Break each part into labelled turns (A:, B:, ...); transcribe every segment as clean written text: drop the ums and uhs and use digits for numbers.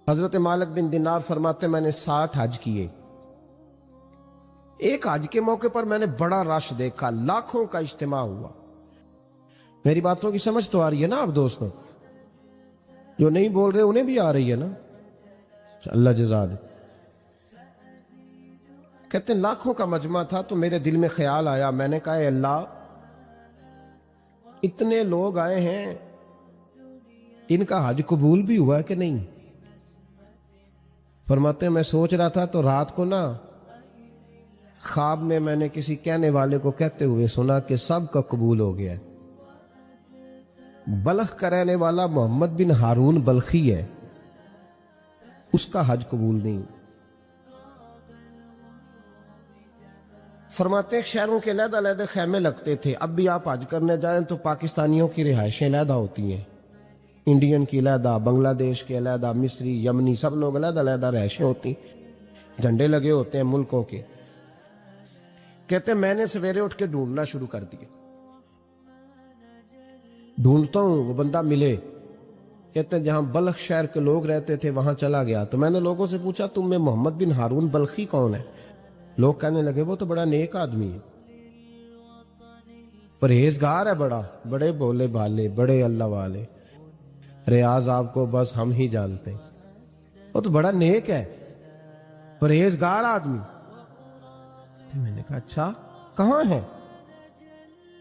A: हजरत मालिक बिन दिनार फरमाते मैंने 60 हज किए। एक हज के मौके पर मैंने बड़ा रश देखा, लाखों का इज्तिमा हुआ। मेरी बातों की समझ तो आ रही है ना आप दोस्तों? जो नहीं बोल रहे उन्हें भी आ रही है ना? अल्लाह जज़ा दे। कहते लाखों का मजमा था तो मेरे दिल में ख्याल आया, मैंने कहा अल्लाह इतने लोग आए हैं, इनका हज कबूल भी हुआ है कि नहीं? फरमाते मैं सोच रहा था तो रात को ना ख्वाब में मैंने किसी कहने वाले को कहते हुए सुना कि सब का कबूल हो गया है। बल्ख का रहने वाला मोहम्मद बिन हारून बल्खी है, उसका हज कबूल नहीं। फरमाते शहरों के अलग-अलग खैमे लगते थे। अब भी आप हज करने जाएं तो पाकिस्तानियों की रिहाइशें अलग होती हैं, इंडियन की अलहदा, बांग्लादेश के अलहदा, मिस्री, यमनी, सब लोग अलग-अलग रहायशें होती, झंडे लगे होते हैं मुल्कों के। कहते मैंने सवेरे उठ के ढूंढना शुरू कर दिया, ढूंढता हूं वो बंदा मिले। कहते जहां बल्ख शहर के लोग रहते थे वहां चला गया तो मैंने लोगों से पूछा तुम में मोहम्मद बिन हारून बल्खी कौन है? लोग कहने लगे वो तो बड़ा नेक आदमी है, परहेजगार है, बड़े भोले भाले, बड़े अल्लाह वाले, रियाज आपको बस हम ही जानते हैं, वो तो बड़ा नेक है, परहेजगार आदमी। तो मैंने कहा अच्छा कहाँ है?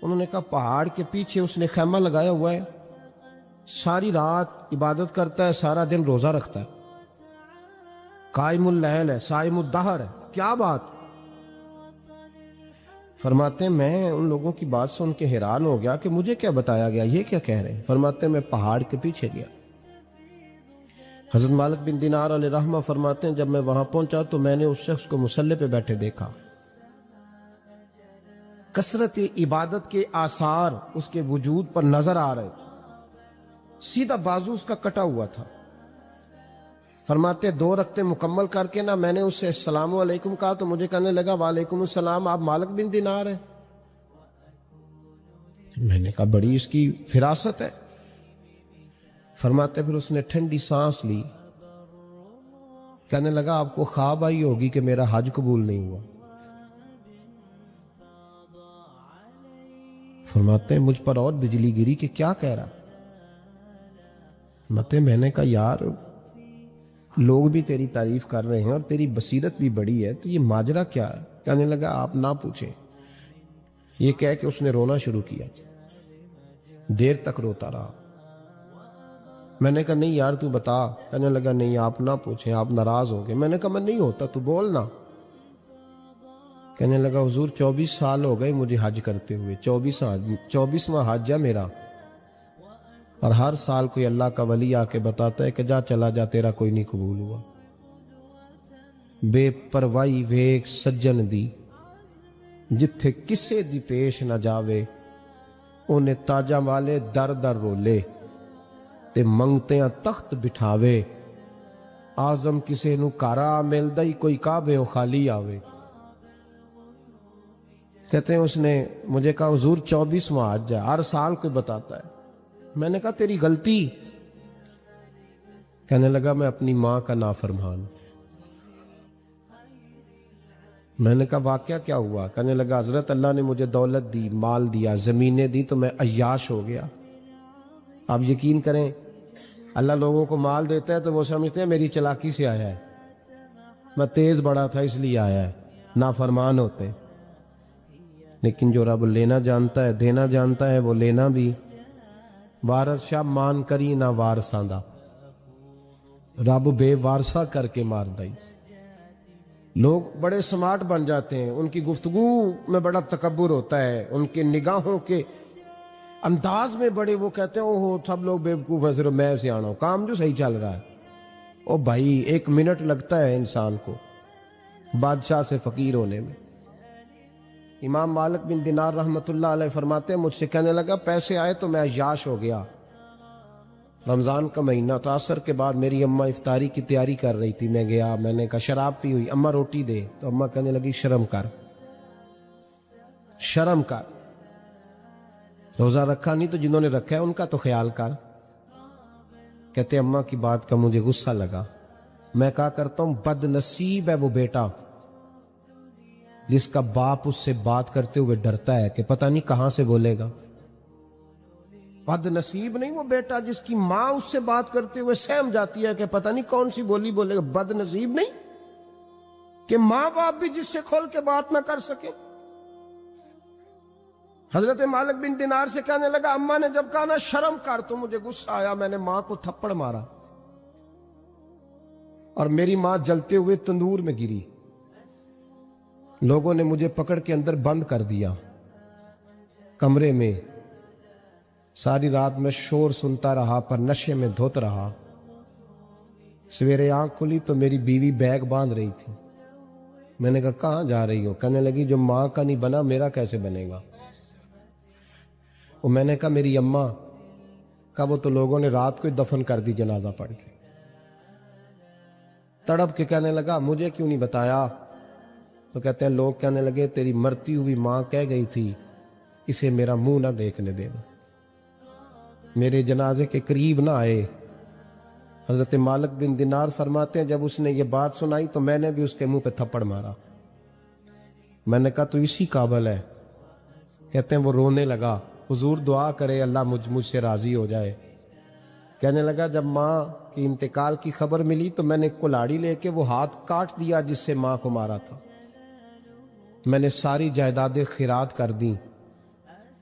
A: उन्होंने कहा पहाड़ के पीछे उसने खैमा लगाया हुआ है, सारी रात इबादत करता है, सारा दिन रोजा रखता है, कायमुल लैल है, साइमुद दहर है। क्या बात! फरमाते मैं उन लोगों की बात सुन के हैरान हो गया कि मुझे क्या बताया गया, ये क्या कह रहे हैं। फरमाते मैं पहाड़ के पीछे गया। हजरत मालिक बिन दिनार अलैहि रहमा फरमाते हैं जब मैं वहां पहुंचा तो मैंने उस शख्स को मुसल्ले पे बैठे देखा। कसरत इबादत के आसार उसके वजूद पर नजर आ रहे, सीधा बाजू उसका कटा हुआ था। फरमाते 2 रकते मुकम्मल करके ना मैंने उससे अस्सलामु अलैकुम कहा तो मुझे कहने लगा वालेकुम अस्सलाम, आप मालिक बिन दिनार है? मैंने कहा बड़ी इसकी फिरासत है। फरमाते फिर उसने ठंडी सांस ली, कहने लगा आपको ख्वाब आई होगी कि मेरा हज कबूल नहीं हुआ। फरमाते मुझ पर और बिजली गिरी कि क्या कह रहा? मैंने कहा यार लोग भी तेरी तारीफ कर रहे हैं और तेरी बसीरत भी बड़ी है, तो ये माजरा क्या है? कहने लगा आप ना पूछें। ये कह के उसने रोना शुरू किया, देर तक रोता रहा। मैंने कहा नहीं यार तू बता। कहने लगा नहीं आप ना पूछें, आप नाराज होंगे। मैंने कहा मैं नहीं होता, तू बोल ना। कहने लगा हुजूर 24 साल हो गए मुझे हज करते हुए, 24वां हज है मेरा, और हर साल कोई अल्लाह का वली आके बताता है कि जा चला जा, तेरा कोई नहीं कबूल हुआ। बेपरवाही वेख सज्जन दी, जिथे किसे दी पेश न जावे, उन्हें ताजा वाले दर दर रोले, ते मंगतियां तख्त बिठावे, आजम किसे नू कारा मिलदा ही कोई काबे खाली आवे। कहते हैं उसने मुझे कहा हुजूर 24वां हज है, हर साल कोई बताता है। मैंने कहा तेरी गलती। कहने लगा मैं अपनी मां का नाफरमान। मैंने कहा वाकया क्या हुआ? कहने लगा हजरत अल्लाह ने मुझे दौलत दी, माल दिया, जमीनें दी, तो मैं अय्याश हो गया। आप यकीन करें अल्लाह लोगों को माल देता है तो वो समझते हैं मेरी चालाकी से आया है, मैं तेज बड़ा था इसलिए आया है, नाफरमान होते। लेकिन जो रब लेना जानता है, देना जानता है, वो लेना भी। वारस शाह मान करी ना वारसा दा, रब बेवारसा करके मार दई। लोग बड़े स्मार्ट बन जाते हैं, उनकी गुफ्तगू में बड़ा तकब्बुर होता है, उनके निगाहों के अंदाज में बड़े, वो कहते हैं ओहो सब लोग बेवकूफ़ हैं, सिर्फ मैं सियाना हूं, काम जो सही चल रहा है। ओ भाई 1 मिनट लगता है इंसान को बादशाह से फकीर होने में। इमाम मालिक बिन दिनार रहमतुल्लाह अलैह फरमाते हैं मुझसे कहने लगा पैसे आए तो मैं अय्याश हो गया। रमज़ान का महीना था, असर के बाद मेरी अम्मा इफ्तारी की तैयारी कर रही थी, मैं गया, मैंने कहा शराब पी हुई, अम्मा रोटी दे, तो अम्मा कहने लगी शर्म कर, शर्म कर, रोज़ा रखा नहीं तो जिन्होंने रखा है उनका तो ख्याल कर। कहते अम्मा की बात का मुझे गुस्सा लगा, मैं कहा करता हूं बदनसीब है वो बेटा जिसका बाप उससे बात करते हुए डरता है कि पता नहीं कहां से बोलेगा। बदनसीब नहीं वो बेटा जिसकी मां उससे बात करते हुए सहम जाती है कि पता नहीं कौन सी बोली बोलेगा। बदनसीब नहीं कि मां बाप भी जिससे खोल के बात ना कर सके। हजरत मालिक बिन दिनार से कहने लगा, अम्मा ने जब कहा ना शर्म कर, तो मुझे गुस्सा आया, मैंने मां को थप्पड़ मारा और मेरी मां जलते हुए तंदूर में गिरी। लोगों ने मुझे पकड़ के अंदर बंद कर दिया कमरे में। सारी रात मैं शोर सुनता रहा पर नशे में धुत रहा। सवेरे आंख खुली तो मेरी बीवी बैग बांध रही थी। मैंने कहा कहां जा रही हो? कहने लगी जो मां का नहीं बना मेरा कैसे बनेगा। और मैंने कहा मेरी अम्मा का, वो तो लोगों ने रात को ही दफन कर दी जनाजा पढ़ के। तड़प के कहने लगा मुझे क्यों नहीं बताया? तो कहते हैं लोग कहने लगे तेरी मरती हुई मां कह गई थी इसे मेरा मुंह ना देखने देना। मेरे जनाजे के करीब ना आए। हजरत मालिक बिन दिनार फरमाते हैं जब उसने ये बात सुनाई तो मैंने भी उसके मुंह पे थप्पड़ मारा। मैंने कहा तू इसी काबिल है। कहते हैं वो रोने लगा, हुजूर दुआ करे अल्लाह मुझसे राजी हो जाए। कहने लगा जब माँ की इंतकाल की खबर मिली तो मैंने कुल्हाड़ी लेके वो हाथ काट दिया जिससे माँ को मारा था। मैंने सारी जायदादें खिरात कर दी।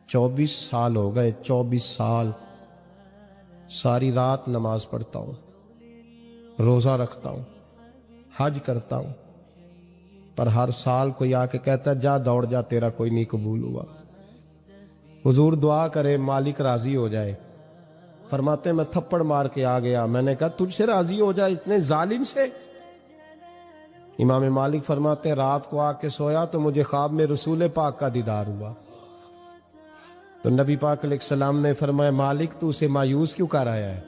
A: 24 साल हो गए, 24 साल। सारी रात नमाज पढ़ता हूँ, रोजा रखता हूँ, हज करता हूँ, पर हर साल कोई आके कहता जा दौड़ जा तेरा कोई नहीं कबूल हुआ। हुजूर दुआ करे मालिक राजी हो जाए। फरमाते मैं थप्पड़ मार के आ गया। मैंने कहा तुझसे राजी हो जाए इतने जालिम से? इमाम मालिक फरमाते हैं रात को आके सोया तो मुझे ख्वाब में रसूल पाक का दीदार हुआ। तो नबी पाक अलैहिस्सलाम ने फरमाया मालिक तू उसे मायूस क्यों कर आया है?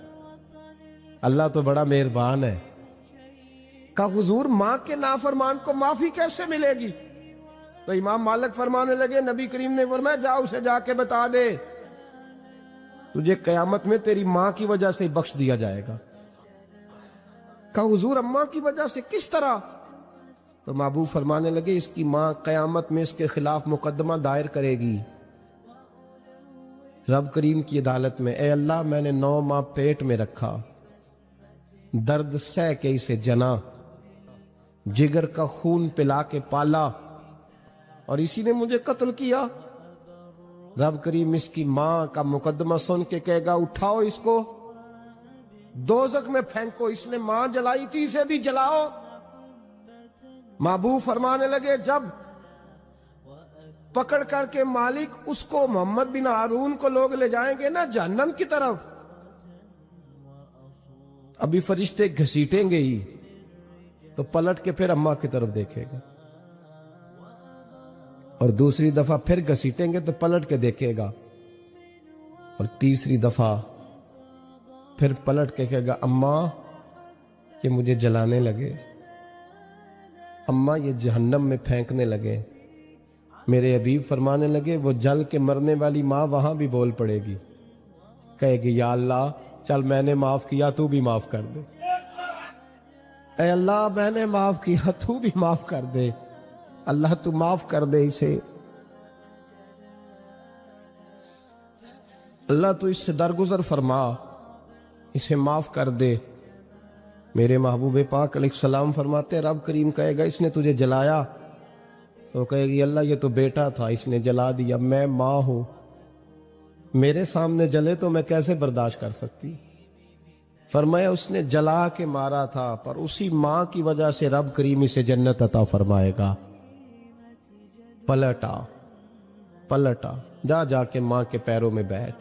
A: अल्लाह तो बड़ा मेहरबान है। कहा हुजूर मां के नाफरमान को माफी कैसे मिलेगी? तो इमाम मालिक फरमाने लगे नबी करीम ने फरमाया जा उसे जाके बता दे तुझे कयामत में तेरी मां की वजह से बख्श दिया जाएगा। कहा हुजूर अम्मा की वजह से किस तरह? तो महबूब फरमाने लगे इसकी मां कयामत में इसके खिलाफ मुकदमा दायर करेगी रब करीम की अदालत में। ए अल्लाह मैंने 9 माह पेट में रखा, दर्द सह के इसे जना, जिगर का खून पिला के पाला और इसी ने मुझे कत्ल किया। रब करीम इसकी मां का मुकदमा सुन के कहेगा उठाओ इसको दोजख में फेंको, इसने मां जलाई थी इसे भी जलाओ। महबूब फरमाने लगे जब पकड़ करके मालिक उसको मोहम्मद बिन हारून को लोग ले जाएंगे ना जहन्नम की तरफ, अभी फरिश्ते घसीटेंगे ही तो पलट के फिर अम्मा की तरफ देखेगा और दूसरी दफा फिर घसीटेंगे तो पलट के देखेगा और तीसरी दफा फिर पलट के कहेगा अम्मा ये मुझे जलाने लगे, अम्मा ये जहन्नम में फेंकने लगे। मेरे हबीब फरमाने लगे वो जल के मरने वाली माँ वहां भी बोल पड़ेगी, कहेगी या अल्लाह चल मैंने माफ किया तू भी माफ कर दे। ऐ अल्लाह मैंने माफ किया तू भी माफ कर दे, अल्लाह तू माफ कर दे इसे, अल्लाह तू इससे दरगुजर फरमा, इसे माफ कर दे। मेरे महबूब पाक अलैहिस्सलाम फरमाते रब करीम कहेगा इसने तुझे जलाया, तो कहेगी अल्लाह ये तो बेटा था इसने जला दिया, मैं माँ हूं, मेरे सामने जले तो मैं कैसे बर्दाश्त कर सकती। फरमाया उसने जला के मारा था पर उसी माँ की वजह से रब करीम इसे जन्नत अता फरमाएगा। पलटा पलटा जा जाके माँ के पैरों में बैठ,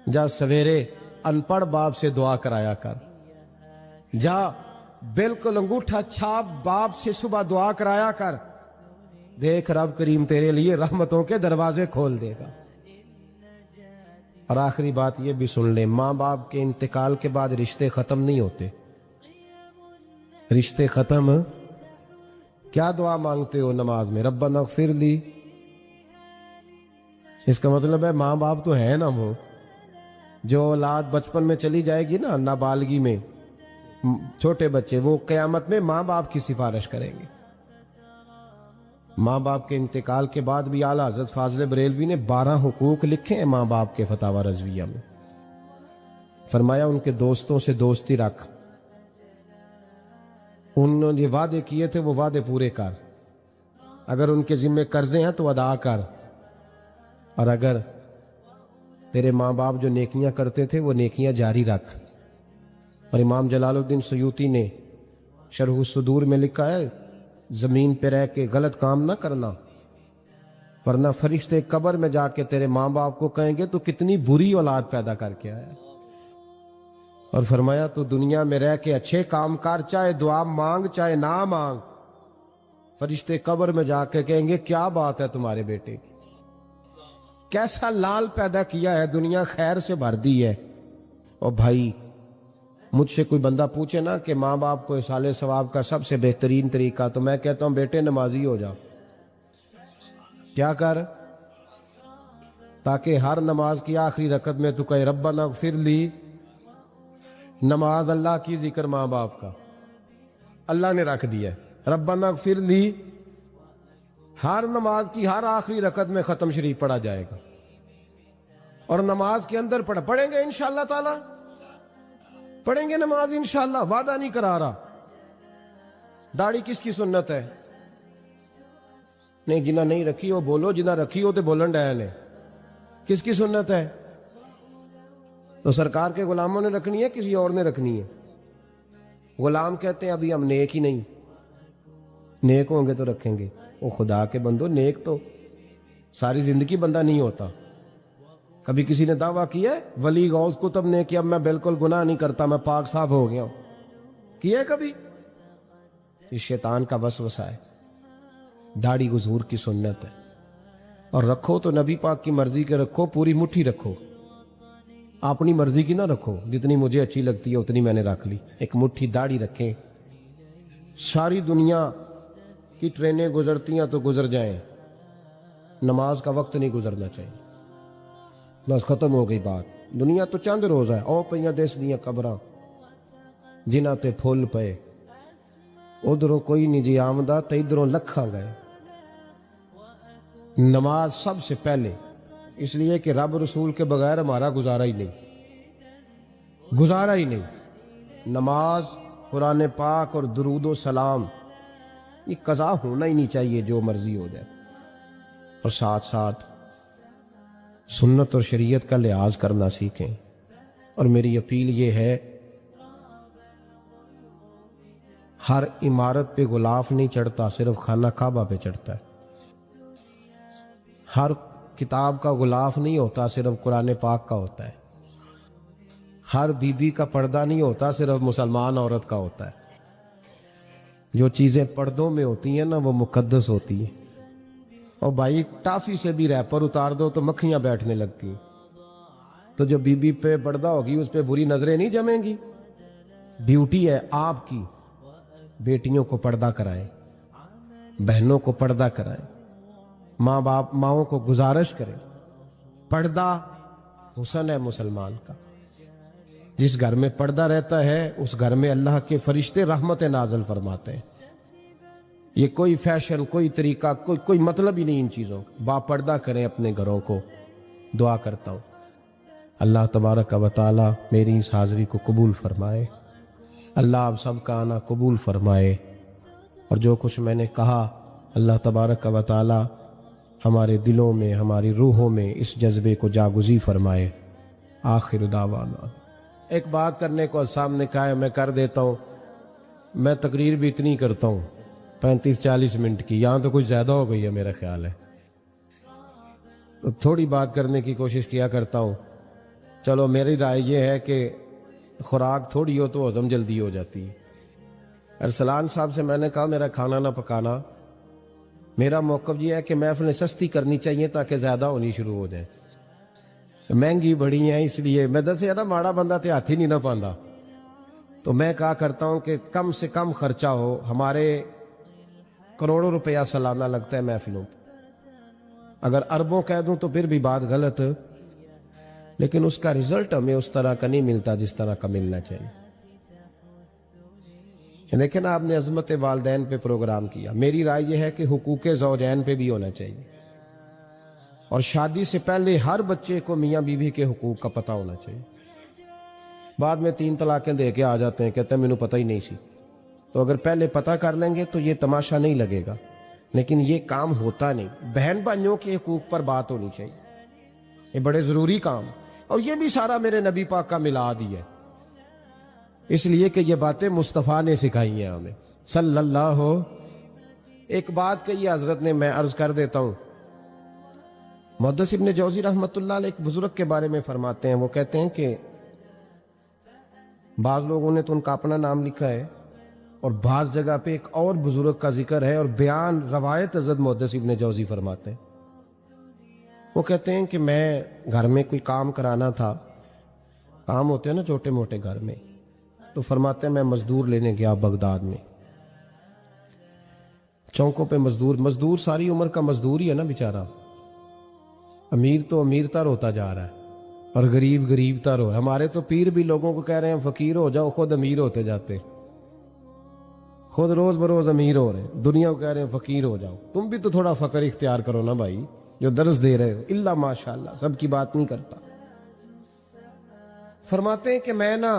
A: जा सवेरे अनपढ़ बाप से दुआ कराया कर, जा बिल्कुल अंगूठा छाप बाप से सुबह दुआ कराया कर, देख रब करीम तेरे लिए रहमतों के दरवाजे खोल देगा। और आखिरी बात ये भी सुन ले, माँ बाप के इंतकाल के बाद रिश्ते खत्म नहीं होते। रिश्ते खत्म क्या दुआ मांगते हो नमाज में? रब्बना इग़फिर ली, इसका मतलब है माँ बाप तो है ना, वो जो औलाद बचपन में चली जाएगी ना नाबालगी में, छोटे बच्चे वो क़यामत में माँ बाप की सिफारिश करेंगे। माँ बाप के इंतकाल के बाद भी आला हज़रत फाज़िल बरेलवी ने 12 हुकूक लिखे हैं माँ बाप के फतावा रज़विया में। फरमाया उनके दोस्तों से दोस्ती रख, उन्होंने वादे किए थे वो वादे पूरे कर, अगर उनके जिम्मे कर्जे हैं तो अदा कर, और अगर तेरे माँ बाप जो नेकियां करते थे वो नेकियां जारी रख। और इमाम जलालुद्दीन सयूती ने शरह सुदूर में लिखा है, जमीन पे रह के गलत काम ना करना, वरना फरिश्ते कब्र में जाके तेरे माँ बाप को कहेंगे तो कितनी बुरी औलाद पैदा करके आया। और फरमाया तो दुनिया में रह के अच्छे काम कर, चाहे दुआ मांग चाहे ना मांग, फरिश्ते कब्र में जाके कहेंगे क्या बात है तुम्हारे बेटे की, कैसा लाल पैदा किया है, दुनिया खैर से भर दी है। और भाई मुझसे कोई बंदा पूछे ना कि माँ बाप को इसाले सवाब का सबसे बेहतरीन तरीका, तो मैं कहता हूं बेटे नमाजी हो जाओ। क्या कर, ताकि हर नमाज की आखिरी रकत में तू कहे रब्बना इग़फिर ली। नमाज अल्लाह की, जिक्र माँ बाप का, अल्लाह ने रख दिया है। रब्बना इग़फिर ली हर नमाज की हर आखिरी रकत में खत्म शरीफ पढ़ा जाएगा। और नमाज के अंदर पढ़ेंगे इंशाअल्लाह ताला, पढ़ेंगे नमाज इंशाअल्लाह, वादा नहीं करा रहा। दाढ़ी किसकी सुन्नत है? नहीं, जिन्हें नहीं रखी हो बोलो, जिन्हें रखी हो तो बोलन डया ने। किसकी सुन्नत है? तो सरकार के गुलामों ने रखनी है, किसी और ने रखनी है? गुलाम कहते हैं अभी हम नेक ही नहीं, नेक होंगे तो रखेंगे। वो खुदा के बंदो, नेक तो सारी जिंदगी बंदा नहीं होता। कभी किसी ने दावा किया है वली गौस कुतुब ने कि अब मैं बिल्कुल गुनाह नहीं करता, मैं पाक साफ हो गया हूं? किया है कभी? ये शैतान का वसवसा है। दाढ़ी हुजूर की सुन्नत है, और रखो तो नबी पाक की मर्जी के रखो, पूरी मुट्ठी रखो, अपनी मर्जी की ना रखो। जितनी मुझे अच्छी लगती है उतनी मैंने रख ली। एक मुट्ठी दाढ़ी रखें। सारी दुनिया की ट्रेनें गुजरती हैं तो गुजर जाएं, नमाज का वक्त नहीं गुजरना चाहिए। बस खत्म हो गई बात। दुनिया तो चंद रोज है, ओ पईयां देश दियां कबरां जिन्हां ते फुल पे, उधरों कोई नहीं जी आमदा ते इधरों लखां गए। नमाज सबसे पहले, इसलिए कि रब रसूल के बगैर हमारा गुजारा ही नहीं, गुजारा ही नहीं। नमाज, कुरान पाक और दुरूद सलाम, ये कज़ा होना ही नहीं चाहिए, जो मर्जी हो जाए। और साथ साथ सुन्नत और शरीयत का लिहाज करना सीखें। और मेरी अपील ये है, हर इमारत पे गुलाफ नहीं चढ़ता, सिर्फ खाना काबा पे चढ़ता है। हर किताब का गुलाफ नहीं होता, सिर्फ कुरान पाक का होता है। हर बीबी का पर्दा नहीं होता, सिर्फ मुसलमान औरत का होता है। जो चीजें पर्दों में होती हैं ना, वो मुकद्दस होती है। और भाई टाफी से भी रैपर उतार दो तो मक्खियां बैठने लगती हैं। तो जो बीबी पे पर्दा होगी उस पे बुरी नजरें नहीं जमेंगी। ड्यूटी है आपकी, बेटियों को पर्दा कराएं, बहनों को पर्दा कराएं, माँ बाप माओं को गुजारिश करें। पर्दा हुस्न है मुसलमान का। जिस घर में पर्दा रहता है उस घर में अल्लाह के फरिश्ते रहमतें नाज़िल फरमाते हैं। ये कोई फैशन, कोई तरीका, कोई मतलब ही नहीं इन चीज़ों। बापर्दा करें अपने घरों को। दुआ करता हूँ अल्लाह तबारक व तआला मेरी इस हाज़िरी को कबूल फरमाए। अल्लाह आप सबका आना कबूल फरमाए। और जो कुछ मैंने कहा, अल्लाह तबारक व तआला हमारे दिलों में, हमारी रूहों में इस जज्बे को जागुज़ी फरमाए। आखिर दावाना। एक बात करने को सामने कहा है, मैं कर देता हूँ। मैं तकरीर भी इतनी करता हूँ 35-40 मिनट की, यहाँ तो कुछ ज़्यादा हो गई है मेरा ख्याल है। तो थोड़ी बात करने की कोशिश किया करता हूँ। चलो मेरी राय ये है कि खुराक थोड़ी हो तो हजम जल्दी हो जाती है। अरसलान साहब से मैंने कहा मेरा खाना ना पकाना। मेरा मौक़िफ़ ये है कि महफ़िलें सस्ती करनी चाहिए ताकि ज़्यादा होनी शुरू हो जाए। महंगी बड़ी है, इसलिए मैं दस ज़्यादा माड़ा बंदा तो हाथ ही नहीं ना पाता। तो मैं कहा करता हूँ कि कम से कम खर्चा हो। हमारे करोड़ों रुपया सालाना लगता है महफिलों पर। अगर अरबों कह दूं तो फिर भी बात गलत, लेकिन उसका रिजल्ट हमें उस तरह का नहीं मिलता जिस तरह का मिलना चाहिए। देखें ना, आपने अजमत वालदैन पे प्रोग्राम किया। मेरी राय यह है कि हुकूक ज़ौजैन पे भी होना चाहिए, और शादी से पहले हर बच्चे को मियाँ बीवी के हुकूक का पता होना चाहिए। बाद में 3 तलाकें दे के आ जाते हैं, कहते हैं मैंने पता ही नहीं सी। तो अगर पहले पता कर लेंगे तो ये तमाशा नहीं लगेगा, लेकिन ये काम होता नहीं। बहन भाइयों के हुकूक पर बात होनी चाहिए, ये बड़े ज़रूरी काम है। और ये भी सारा मेरे नबी पाक का मिलाद ही है, इसलिए कि ये बातें मुस्तफ़ा ने सिखाई हैं हमें सल्लल्लाहु। एक बात कही हजरत ने, मैं अर्ज कर देता हूँ। मुहद्दिस इब्न जौज़ी रहमतुल्लाह अलैह एक बुजुर्ग के बारे में फरमाते हैं, वो कहते हैं कि बाज़ लोगों ने तो उनका अपना नाम लिखा है, और बाज़ जगह पे एक और बुजुर्ग का जिक्र है, और बयान रवायत हज़रत मुहद्दिस इब्न जौज़ी फरमाते हैं। वो कहते हैं कि मैं घर में कोई काम कराना था, काम होते हैं ना छोटे मोटे घर में, तो फरमाते हैं मैं मजदूर लेने गया बगदाद में। चौकों पे मजदूर सारी उम्र का मजदूर ही है ना बेचारा। अमीर तो अमीरतर होता जा रहा है और गरीब गरीबतर हो। हमारे तो पीर भी लोगों को कह रहे हैं फकीर हो जाओ, खुद अमीर होते जाते, खुद रोज बरोज अमीर हो रहे हैं। दुनिया को कह रहे हैं फकीर हो जाओ। तुम भी तो थोड़ा फकर इख्तियार करो ना भाई, जो दर्स दे रहे हो। इल्ला माशाअल्लाह, सबकी बात नहीं करता। फरमाते हैं कि मैं ना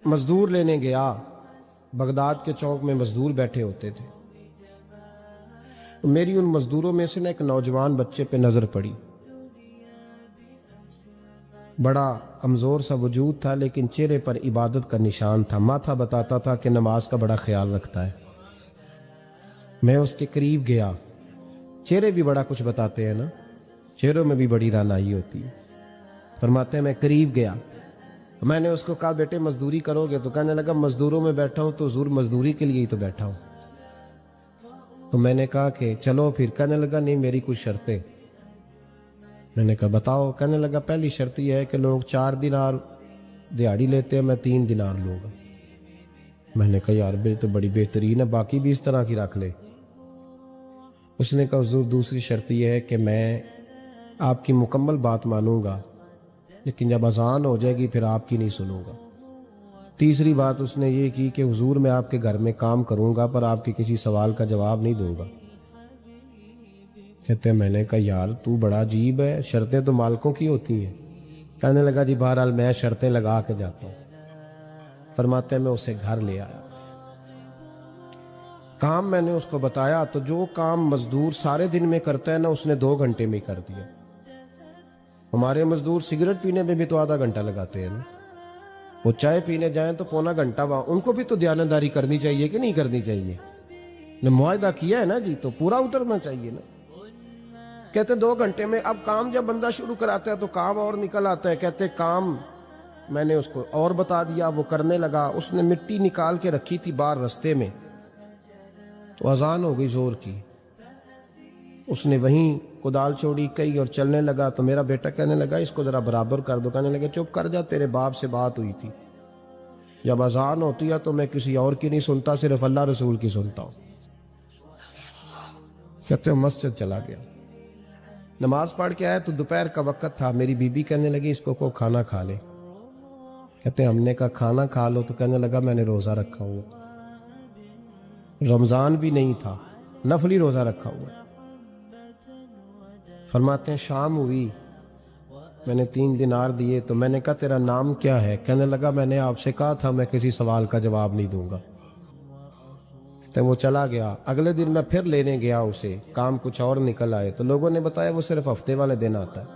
A: मजदूर लेने गया, बगदाद के चौक में मजदूर बैठे होते थे। तो मेरी उन मजदूरों में से ना एक नौजवान बच्चे पे नजर पड़ी। बड़ा कमजोर सा वजूद था, लेकिन चेहरे पर इबादत का निशान था। माथा बताता था कि नमाज का बड़ा ख्याल रखता है। मैं उसके करीब गया। चेहरे भी बड़ा कुछ बताते हैं ना, चेहरों में भी बड़ी रानाई होती है। फरमाते हैं मैं करीब गया, मैंने उसको कहा बेटे मजदूरी करोगे? तो कहने लगा मजदूरों में बैठा हूं तो ज़रूर मजदूरी के लिए ही तो बैठा हूं। तो मैंने कहा कि चलो फिर। कहने लगा नहीं मेरी कुछ शर्तें। मैंने कहा बताओ? कहने लगा पहली शर्त यह है कि लोग 4 दिनार दिहाड़ी लेते हैं, मैं 3 दिनार लूँगा। मैंने कहा यार बे तो बड़ी बेहतरीन है, बाकी भी इस तरह की रख ले। उसने कहा हुजूर दूसरी शर्त यह है कि मैं आपकी मुकम्मल बात मानूंगा, लेकिन जब अजान हो जाएगी फिर आपकी नहीं सुनूंगा। तीसरी बात उसने ये की कि हुजूर मैं आपके घर में काम करूंगा, पर आपके किसी सवाल का जवाब नहीं दूंगा। कहते हैं मैंने कहा यार तू बड़ा अजीब है, शर्तें तो मालिकों की होती हैं। कहने लगा जी बहरहाल मैं शर्तें लगा के जाता हूँ। फरमाते हैं मैं उसे घर ले आया। काम मैंने उसको बताया, तो जो काम मजदूर सारे दिन में करता है ना, उसने 2 घंटे में कर दिया। हमारे मजदूर सिगरेट पीने में भी तो आधा घंटा लगाते हैं ना, वो चाय पीने जाएं तो पौना घंटा। वहां उनको भी तो दयानतदारी करनी चाहिए कि नहीं करनी चाहिए? ने मुआहदा किया है ना जी, तो पूरा उतरना चाहिए ना। कहते 2 घंटे में। अब काम जब बंदा शुरू कराता है तो काम और निकल आता है। कहते काम मैंने उसको और बता दिया, वो करने लगा। उसने मिट्टी निकाल के रखी थी बाहर रास्ते में, तो अजान हो गई जोर की। उसने वहीं कुदाल छोड़ी कई और चलने लगा। तो मेरा बेटा कहने लगा इसको जरा बराबर कर दो। कहने लगे चुप कर जा, तेरे बाप से बात हुई थी। जब अजान होती है तो मैं किसी और की नहीं सुनता, सिर्फ अल्लाह रसूल की सुनता हूं। कहते हो मस्जिद चला गया, नमाज पढ़ के आया तो दोपहर का वक्त था। मेरी बीबी कहने लगी इसको को खाना खा ले। कहते हमने कहा खाना खा लो, तो कहने लगा मैंने रोजा रखा हुआ। रमजान भी नहीं था, नफली रोजा रखा हुआ। फरमाते हैं शाम हुई, मैंने 3 दिनार दिए। तो मैंने कहा तेरा नाम क्या है? कहने लगा मैंने आपसे कहा था मैं किसी सवाल का जवाब नहीं दूंगा। तो वो चला गया। अगले दिन मैं फिर लेने गया उसे, काम कुछ और निकल आए। तो लोगों ने बताया वो सिर्फ हफ्ते वाले दिन आता है।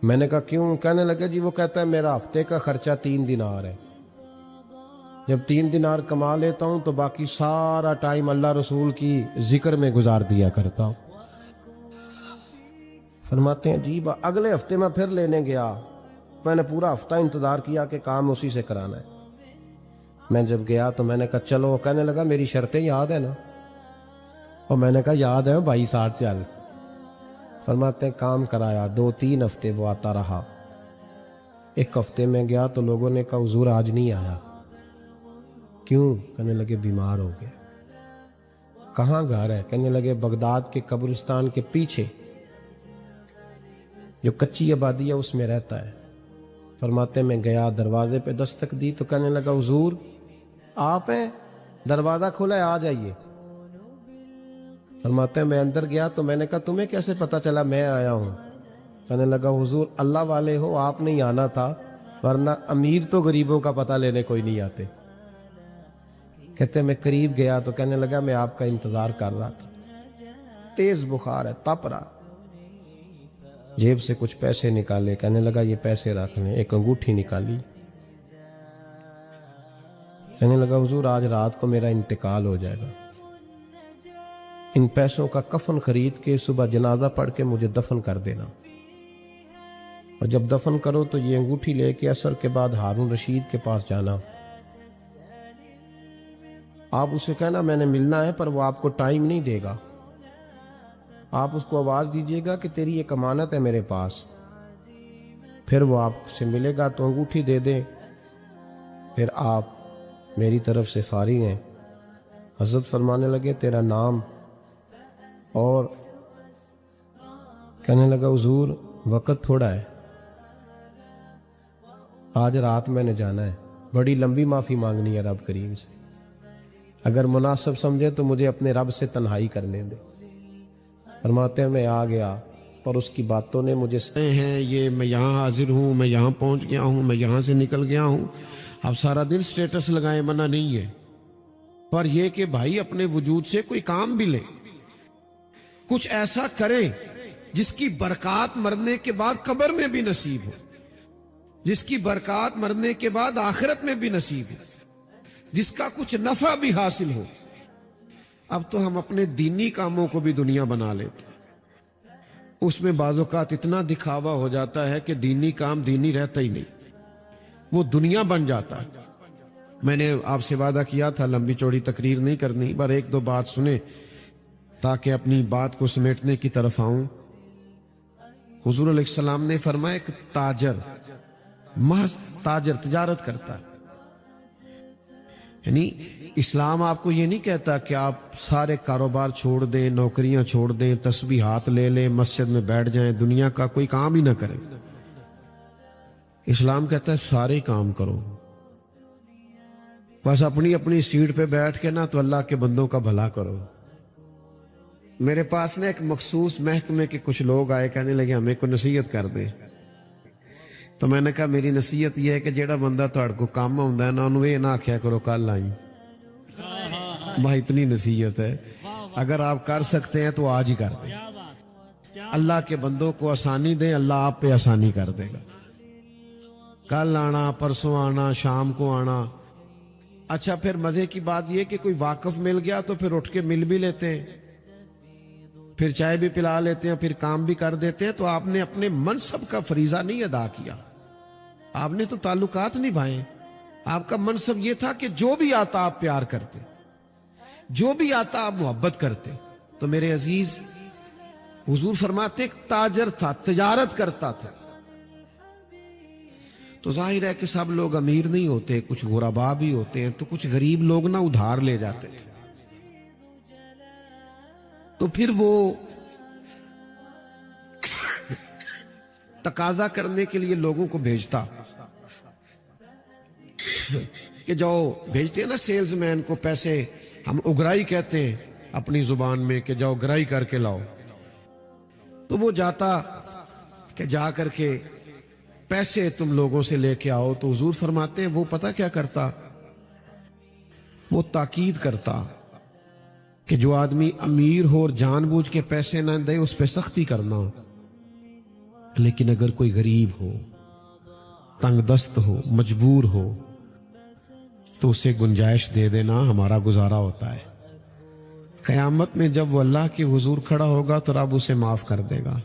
A: मैंने कहा क्यों? कहने लगे जी वो कहता है मेरा हफ्ते का खर्चा 3 दिनार है। जब 3 दिनार कमा लेता हूं तो बाकी सारा टाइम अल्लाह रसूल की जिक्र में गुजार दिया करता हूं। फरमाते हैं जी अगले हफ्ते मैं फिर लेने गया। मैंने पूरा हफ्ता इंतजार किया कि काम उसी से कराना है। मैं जब गया तो मैंने कहा चलो। कहने लगा मेरी शर्तें याद है ना? और मैंने कहा याद है भाई, साथ चल। फरमाते हैं काम कराया। 2-3 हफ्ते वो आता रहा। एक हफ्ते में गया तो लोगों ने कहा हुजूर आज नहीं आया। क्यों? कहने लगे बीमार हो गए। कहाँ घर है? कहने लगे बगदाद के कब्रिस्तान के पीछे जो कच्ची आबादी है उसमें रहता है। फरमाते मैं गया, दरवाजे पे दस्तक दी तो कहने लगा हुजूर आप हैं, दरवाज़ा खुला है, आ जाइए। फरमाते मैं अंदर गया तो मैंने कहा तुम्हें कैसे पता चला मैं आया हूँ? कहने लगा हुजूर अल्लाह वाले हो, आप नहीं आना था, वरना अमीर तो गरीबों का पता लेने कोई नहीं आते। कहते मैं करीब गया तो कहने लगा मैं आपका इंतज़ार कर रहा था, तेज़ बुखार है, तप रहा। जेब से कुछ पैसे निकाले, कहने लगा ये पैसे रख लें। एक अंगूठी निकाली, कहने लगा हुजूर आज रात को मेरा इंतकाल हो जाएगा, इन पैसों का कफन खरीद के सुबह जनाजा पढ़ के मुझे दफन कर देना, और जब दफन करो तो ये अंगूठी लेके असर के बाद हारून रशीद के पास जाना। आप उसे कहना मैंने मिलना है, पर वो आपको टाइम नहीं देगा। आप उसको आवाज़ दीजिएगा कि तेरी एक अमानत है मेरे पास। फिर वो आपसे मिलेगा तो अंगूठी दे दे, फिर आप मेरी तरफ से फारिग हैं। हज़रत फरमाने लगे तेरा नाम? और कहने लगा हुजूर वक़्त थोड़ा है, आज रात मैंने जाना है, बड़ी लंबी माफ़ी मांगनी है रब करीम से, अगर मुनासिब समझे तो मुझे अपने रब से तन्हाई करने दे। फरमाते हैं मैं आ गया, पर उसकी बातों ने मुझे हैं ये मैं यहाँ हाजिर हूँ, मैं यहाँ पहुँच गया हूँ, मैं यहाँ से निकल गया हूँ। अब सारा दिन स्टेटस लगाए मना नहीं है, पर यह कि भाई अपने वजूद से कोई काम भी ले, कुछ ऐसा करें जिसकी बरकत मरने के बाद कब्र में भी नसीब हो, जिसकी बरकत मरने के बाद आखिरत में भी नसीब हो, जिसका कुछ नफा भी हासिल हो। अब तो हम अपने दीनी कामों को भी दुनिया बना लेते हैं, उसमें बाज़ौक़ात इतना दिखावा हो जाता है कि दीनी काम दीनी रहता ही नहीं, वो दुनिया बन जाता है। मैंने आपसे वादा किया था लंबी चौड़ी तकरीर नहीं करनी, पर एक दो बात सुने ताकि अपनी बात को समेटने की तरफ आऊं। हुजूर अलैहिस्सलाम ने फरमाया एक ताजर, महज ताजर तिजारत करता है, यानी इस्लाम आपको ये नहीं कहता कि आप सारे कारोबार छोड़ दें, नौकरियां छोड़ दें, तस्बीह हाथ ले लें, मस्जिद में बैठ जाएं, दुनिया का कोई काम ही ना करें। इस्लाम कहता है सारे काम करो, बस अपनी अपनी सीट पे बैठ के ना तो अल्लाह के बंदों का भला करो। मेरे पास ना एक मखसूस महकमे के कुछ लोग आए, कहने लगे हमें को नसीहत कर दे। तो मैंने कहा मेरी नसीहत यह है कि जेड़ा बंदा तुहाडे को काम आउंदा है ना उन्होंने ये ना आख्या करो कल आई। भाई इतनी नसीहत है, अगर आप कर सकते हैं तो आज ही कर दें। अल्लाह के बंदों को आसानी दें, अल्लाह आप पे आसानी कर देगा। कल आना, परसों आना, शाम को आना। अच्छा फिर मजे की बात यह कि कोई वाकफ मिल गया तो फिर उठ के मिल भी लेते हैं, फिर चाय भी पिला लेते हैं, फिर काम भी कर देते हैं। तो आपने अपने मनसब का फरीजा नहीं अदा किया, आपने तो ताल्लुकात निभाए। आपका मनसब यह था कि जो भी आता आप प्यार करते, जो भी आता आप मोहब्बत करते। तो मेरे अजीज हुजूर फरमाते एक ताजर था, तिजारत करता था। तो जाहिर है कि सब लोग अमीर नहीं होते, कुछ गुरबा भी होते हैं, तो कुछ गरीब लोग ना उधार ले जाते थे। तो फिर वो तकाजा करने के लिए लोगों को भेजता कि जाओ, भेजते हैं ना सेल्समैन को पैसे, हम उगराई कहते हैं अपनी जुबान में, कि जाओ गराई करके लाओ। तो वो जाता कि जा करके पैसे तुम लोगों से लेके आओ। तो हुजूर फरमाते हैं वो पता क्या करता, वो ताकीद करता कि जो आदमी अमीर हो और जानबूझ के पैसे ना दे उस पर सख्ती करना, लेकिन अगर कोई गरीब हो, तंगदस्त हो, मजबूर हो, तो उसे गुंजाइश दे देना, हमारा गुजारा होता है। क़यामत में जब वो अल्लाह के हुजूर खड़ा होगा तो रब उसे माफ कर देगा।